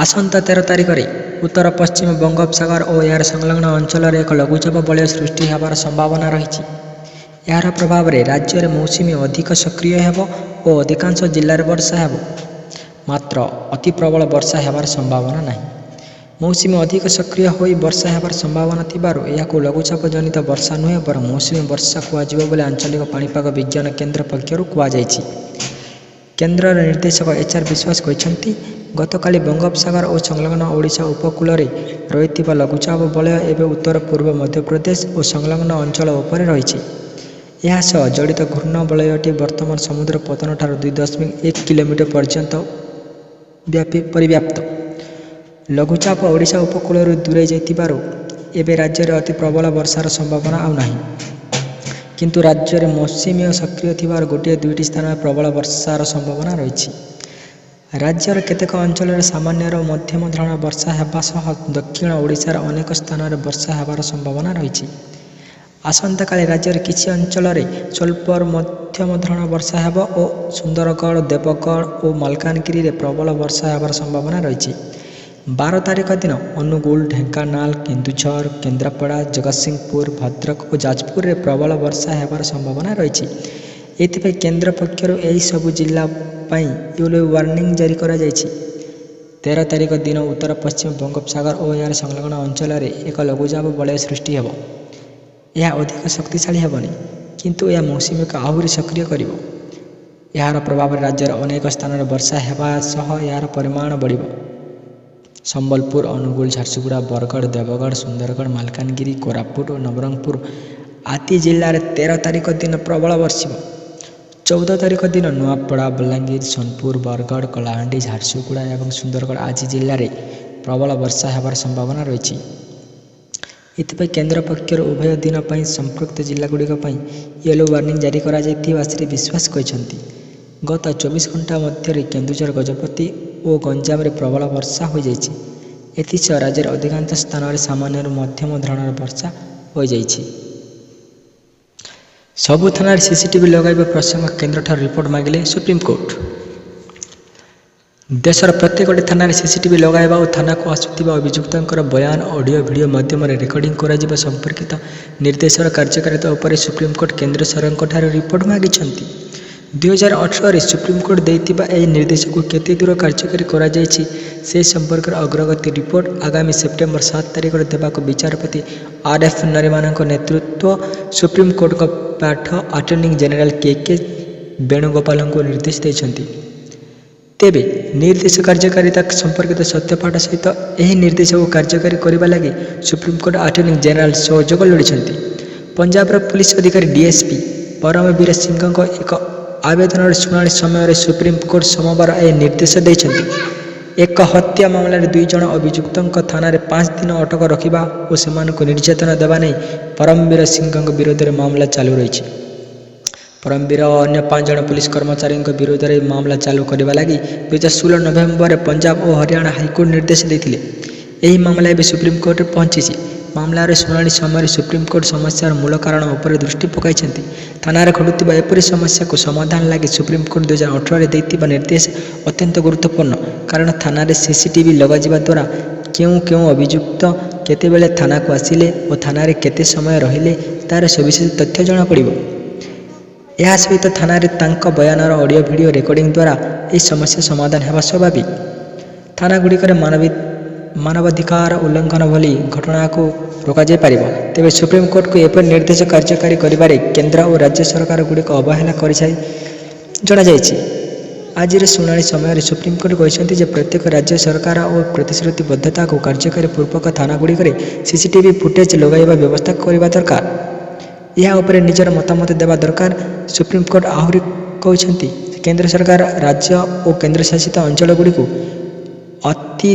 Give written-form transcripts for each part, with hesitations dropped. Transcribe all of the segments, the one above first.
ଆସନ୍ତା 13 ତାରିଖରେ ଉତ୍ତର ପଶ୍ଚିମ ବଙ୍ଗୋପସାଗର ଓ ଏହାର ସଂଲଗ୍ନ ଅଞ୍ଚଳରେ ଏକ ଲଘୁଚାପ ବଳୟ ସୃଷ୍ଟି ହେବାର ସମ୍ଭାବନା ରହିଛି। ଏହାର ପ୍ରଭାବରେ ରାଜ୍ୟରେ ମୌସୁମୀ ଅଧିକ ସକ୍ରିୟ ହେବ ଓ ଅଧିକାଂଶ ଜିଲ୍ଲାରେ ବର୍ଷା ହେବ। ମାତ୍ର ଅତି ପ୍ରବଳ ବର୍ଷା ହେବାର ସମ୍ଭାବନା ନାହିଁ। ମୌସୁମୀ ଅଧିକ ସକ୍ରିୟ ହୋଇ ବର୍ଷା ହେବାର ସମ୍ଭାବନା ଥିବାରୁ ଏହାକୁ ଲଘୁଚାପ ଜନିତ ବର୍ଷା ନୁହେଁ ବରଂ ମୌସୁମୀ ବର୍ଷା କୁହାଯିବ ବୋଲି ଆଞ୍ଚଳିକ ପାଣିପାଗ ବିଜ୍ଞାନ କେନ୍ଦ୍ର ପକ୍ଷରୁ କୁହାଯାଇଛି। କେନ୍ଦ୍ରର ନିର୍ଦ୍ଦେଶକ HR ବିଶ୍ୱାସ କହିଛନ୍ତି, ଗତକାଲି ବଙ୍ଗୋପସାଗର ଓ ସଂଲଗ୍ନ ଓଡ଼ିଶା ଉପକୂଳରେ ରହିଥିବା ଲଘୁଚାପ ବଳୟ ଏବେ ଉତ୍ତର ପୂର୍ବ ମଧ୍ୟପ୍ରଦେଶ ଓ ସଂଲଗ୍ନ ଅଞ୍ଚଳ ଉପରେ ରହିଛି। ଏହା ସହ ଜଡ଼ିତ ଘୂର୍ଣ୍ଣ ବଳୟଟି ବର୍ତ୍ତମାନ ସମୁଦ୍ର ପତନଠାରୁ 2.1 କିଲୋମିଟର ପର୍ଯ୍ୟନ୍ତ ପରିବ୍ୟାପ୍ତ। ଲଘୁଚାପ ଓଡ଼ିଶା ଉପକୂଳରୁ ଦୂରେଇ ଯାଇଥିବାରୁ ଏବେ ରାଜ୍ୟରେ ଅତି ପ୍ରବଳ ବର୍ଷାର ସମ୍ଭାବନା ଆଉ ନାହିଁ। କିନ୍ତୁ ରାଜ୍ୟରେ ମୌସୁମୀ ସକ୍ରିୟ ଥିବାରୁ ଗୋଟିଏ ଦୁଇଟି ସ୍ଥାନରେ ପ୍ରବଳ ବର୍ଷାର ସମ୍ଭାବନା ରହିଛି। ରାଜ୍ୟର କେତେକ ଅଞ୍ଚଳରେ ସାମାନ୍ୟରୁ ମଧ୍ୟମ ଧରଣର ବର୍ଷା ହେବା ସହ ଦକ୍ଷିଣ ଓଡ଼ିଶାର ଅନେକ ସ୍ଥାନରେ ବର୍ଷା ହେବାର ସମ୍ଭାବନା ରହିଛି। ଆସନ୍ତାକାଲି ରାଜ୍ୟର କିଛି ଅଞ୍ଚଳରେ ସ୍ୱଳ୍ପରୁ ମଧ୍ୟମ ଧରଣର ବର୍ଷା ହେବ ଓ ସୁନ୍ଦରଗଡ଼, ଦେବଗଡ଼ ଓ ମାଲକାନଗିରିରେ ପ୍ରବଳ ବର୍ଷା ହେବାର ସମ୍ଭାବନା ରହିଛି। 12 ତାରିଖ ଦିନ ଅନୁଗୁଳ, ଢେଙ୍କାନାଳ, କେନ୍ଦୁଝର, କେନ୍ଦ୍ରାପଡ଼ା, ଜଗତସିଂହପୁର, ଭଦ୍ରକ ଓ ଯାଜପୁରରେ ପ୍ରବଳ ବର୍ଷା ହେବାର ସମ୍ଭାବନା ରହିଛି। ଏଥିପାଇଁ କେନ୍ଦ୍ର ପକ୍ଷରୁ ଏହି ସବୁ ଜିଲ୍ଲା ପାଇଁ ୟେଲୋ ୱାର୍ଣ୍ଣିଂ ଜାରି କରାଯାଇଛି। 13 ତାରିଖ ଦିନ ଉତ୍ତର ପଶ୍ଚିମ ବଙ୍ଗୋପସାଗର ଓ ଏହାର ସଂଲଗ୍ନ ଅଞ୍ଚଳରେ ଏକ ଲଘୁଚାପ ବଳୟ ସୃଷ୍ଟି ହେବ। ଏହା ଅଧିକ ଶକ୍ତିଶାଳୀ ହେବନି, କିନ୍ତୁ ଏହା ମୌସୁମୀକୁ ଆହୁରି ସକ୍ରିୟ କରିବ। ଏହାର ପ୍ରଭାବରେ ରାଜ୍ୟର ଅନେକ ସ୍ଥାନରେ ବର୍ଷା ହେବା ସହ ଏହାର ପରିମାଣ ବଢ଼ିବ। ସମ୍ବଲପୁର, ଅନୁଗୁଳ, ଝାରସୁଗୁଡ଼ା, ବରଗଡ଼, ଦେବଗଡ଼, ସୁନ୍ଦରଗଡ଼, ମାଲକାନଗିରି, କୋରାପୁଟ ଓ ନବରଙ୍ଗପୁର ଆଦି ଜିଲ୍ଲାରେ 13 ତାରିଖ ଦିନ ପ୍ରବଳ ବର୍ଷିବ। 14 ତାରିଖ ଦିନ ନୂଆପଡ଼ା, ବଲାଙ୍ଗୀର, ସୋନପୁର, ବରଗଡ଼, କଳାହାଣ୍ଡି, ଝାରସୁଗୁଡ଼ା ଏବଂ ସୁନ୍ଦରଗଡ଼ ଆଦି ଜିଲ୍ଲାରେ ପ୍ରବଳ ବର୍ଷା ହେବାର ସମ୍ଭାବନା ରହିଛି। ଏଥିପାଇଁ କେନ୍ଦ୍ର ପକ୍ଷରୁ ଉଭୟ ଦିନ ପାଇଁ ସମ୍ପୃକ୍ତ ଜିଲ୍ଲାଗୁଡ଼ିକ ପାଇଁ ୟେଲୋ ୱାର୍ଣ୍ଣିଂ ଜାରି କରାଯାଇଥିବା ଶ୍ରୀ ବିଶ୍ୱାସ କହିଛନ୍ତି। ଗତ 24 ଘଣ୍ଟା ମଧ୍ୟରେ କେନ୍ଦୁଝର, ଗଜପତି ଓ ଗଞ୍ଜାମରେ ପ୍ରବଳ ବର୍ଷା ହୋଇଯାଇଛି। ଏଥିସହ ରାଜ୍ୟର ଅଧିକାଂଶ ସ୍ଥାନରେ ସାମାନ୍ୟରୁ ମଧ୍ୟମ ଧରଣର ବର୍ଷା ହୋଇଯାଇଛି। ସବୁ ଥାନାରେ ସିସିଟିଭି ଲଗାଇବା ପ୍ରସଙ୍ଗ କେନ୍ଦ୍ରଠାରୁ ରିପୋର୍ଟ ମାଗିଲେ ସୁପ୍ରିମକୋର୍ଟ। ଦେଶର ପ୍ରତ୍ୟେକଟି ଥାନାରେ ସିସିଟିଭି ଲଗାଇବା ଓ ଥାନାକୁ ଆସୁଥିବା ଅଭିଯୁକ୍ତଙ୍କର ବୟାନ ଅଡ଼ିଓ ଭିଡ଼ିଓ ମାଧ୍ୟମରେ ରେକର୍ଡିଂ କରାଯିବା ସମ୍ପର୍କିତ ନିର୍ଦ୍ଦେଶର କାର୍ଯ୍ୟକାରିତା ଉପରେ ସୁପ୍ରିମକୋର୍ଟ କେନ୍ଦ୍ର ସରକାରଙ୍କଠାରୁ ରିପୋର୍ଟ ମାଗିଛନ୍ତି। 2018ରେ ସୁପ୍ରିମକୋର୍ଟ ଦେଇଥିବା ଏହି ନିର୍ଦ୍ଦେଶକୁ କେତେ ଦୂର କାର୍ଯ୍ୟକାରୀ କରାଯାଇଛି ସେ ସମ୍ପର୍କରେ ଅଗ୍ରଗତି ରିପୋର୍ଟ ଆଗାମୀ ସେପ୍ଟେମ୍ବର 7 ତାରିଖରେ ଦେବାକୁ ବିଚାରପତି RF ନରିମାନଙ୍କ ନେତୃତ୍ୱ ସୁପ୍ରିମକୋର୍ଟଙ୍କ ପାଠ ଆଟର୍ଣ୍ଣି ଜେନେରାଲ KK ବେଣୁଗୋପାଳଙ୍କୁ ନିର୍ଦ୍ଦେଶ ଦେଇଛନ୍ତି। ତେବେ ନିର୍ଦ୍ଦେଶ କାର୍ଯ୍ୟକାରିତା ସମ୍ପର୍କିତ ସତ୍ୟପାଠ ସହିତ ଏହି ନିର୍ଦ୍ଦେଶକୁ କାର୍ଯ୍ୟକାରୀ କରିବା ଲାଗି ସୁପ୍ରିମକୋର୍ଟ ଆଟର୍ଣ୍ଣି ଜେନେରାଲ ସହଯୋଗ ଲୋଡ଼ିଛନ୍ତି। ପଞ୍ଜାବର ପୁଲିସ ଅଧିକାରୀ DSP ପରମବୀର ସିଂହଙ୍କ ଏକ ଆବେଦନର ଶୁଣାଣି ସମୟରେ ସୁପ୍ରିମକୋର୍ଟ ସୋମବାର ଏହି ନିର୍ଦ୍ଦେଶ ଦେଇଛନ୍ତି। ଏକ ହତ୍ୟା ମାମଲାରେ 2 ଜଣ ଅଭିଯୁକ୍ତଙ୍କ ଥାନାରେ 5 ଦିନ ଅଟକ ରଖିବା ଓ ସେମାନଙ୍କୁ ନିର୍ଯାତନା ଦେବା ନେଇ ପରମବୀର ସିଂହଙ୍କ ବିରୋଧରେ ମାମଲା ଚାଲୁ ରହିଛି। ପରମବୀର ଓ ଅନ୍ୟ 5 ଜଣ ପୁଲିସ କର୍ମଚାରୀଙ୍କ ବିରୋଧରେ ମାମଲା ଚାଲୁ କରିବା ଲାଗି 2016 ନଭେମ୍ବରରେ ପଞ୍ଜାବ ଓ ହରିୟାଣା ହାଇକୋର୍ଟ ନିର୍ଦ୍ଦେଶ ଦେଇଥିଲେ। ଏହି ମାମଲା ଏବେ ସୁପ୍ରିମକୋର୍ଟରେ ପହଞ୍ଚିଛି। ମାମଲାର ଶୁଣାଣି ସମୟରେ ସୁପ୍ରିମକୋର୍ଟ ସମସ୍ୟାର ମୂଳ କାରଣ ଉପରେ ଦୃଷ୍ଟି ପକାଇଛନ୍ତି। ଥାନାରେ ଘଟୁଥିବା ଏପରି ସମସ୍ୟାକୁ ସମାଧାନ ଲାଗି ସୁପ୍ରିମକୋର୍ଟ 2018ରେ ଦେଇଥିବା ନିର୍ଦ୍ଦେଶ ଅତ୍ୟନ୍ତ ଗୁରୁତ୍ୱପୂର୍ଣ୍ଣ। କାରଣ ଥାନାରେ ସିସିଟିଭି ଲଗାଯିବା ଦ୍ୱାରା କେଉଁ ଅଭିଯୁକ୍ତ କେତେବେଳେ ଥାନାକୁ ଆସିଲେ ଓ ଥାନାରେ କେତେ ସମୟ ରହିଲେ ତାର ସବିଶେଷ ତଥ୍ୟ ଜଣାପଡ଼ିବ। ଏହା ସହିତ ଥାନାରେ ତାଙ୍କ ବୟାନର ଅଡ଼ିଓ ଭିଡ଼ିଓ ରେକର୍ଡିଂ ଦ୍ୱାରା ଏହି ସମସ୍ୟା ସମାଧାନ ହେବା ସ୍ୱାଭାବିକ। ଥାନାଗୁଡ଼ିକରେ ମାନବାଧିକାର ଉଲ୍ଲଂଘନ ଭଳି ଘଟଣାକୁ ରୋକାଯାଇପାରିବ। ତେବେ ସୁପ୍ରିମକୋର୍ଟକୁ ଏପରି ନିର୍ଦ୍ଦେଶ କାର୍ଯ୍ୟକାରୀ କରିବାରେ କେନ୍ଦ୍ର ଓ ରାଜ୍ୟ ସରକାରଗୁଡ଼ିକ ଅବହେଳା କରିଯାଇ ଜଣାଯାଇଛି। ଆଜିର ଶୁଣାଣି ସମୟରେ ସୁପ୍ରିମକୋର୍ଟ କହିଛନ୍ତି ଯେ ପ୍ରତ୍ୟେକ ରାଜ୍ୟ ସରକାର ଓ ପ୍ରତିଶ୍ରୁତିବଦ୍ଧତାକୁ କାର୍ଯ୍ୟକାରୀ ପୂର୍ବକ ଥାନାଗୁଡ଼ିକରେ ସିସିଟିଭି ଫୁଟେଜ୍ ଲଗାଇବା ବ୍ୟବସ୍ଥା କରିବା ଦରକାର। ଏହା ଉପରେ ନିଜର ମତାମତ ଦେବା ଦରକାର। ସୁପ୍ରିମକୋର୍ଟ ଆହୁରି କହିଛନ୍ତି କେନ୍ଦ୍ର ସରକାର ରାଜ୍ୟ ଓ କେନ୍ଦ୍ରଶାସିତ ଅଞ୍ଚଳଗୁଡ଼ିକୁ ଅତି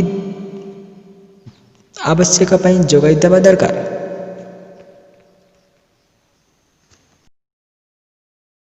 ଆବଶ୍ୟକ ପାଇଁ ଯୋଗାଇ ଦେବା ଦରକାର।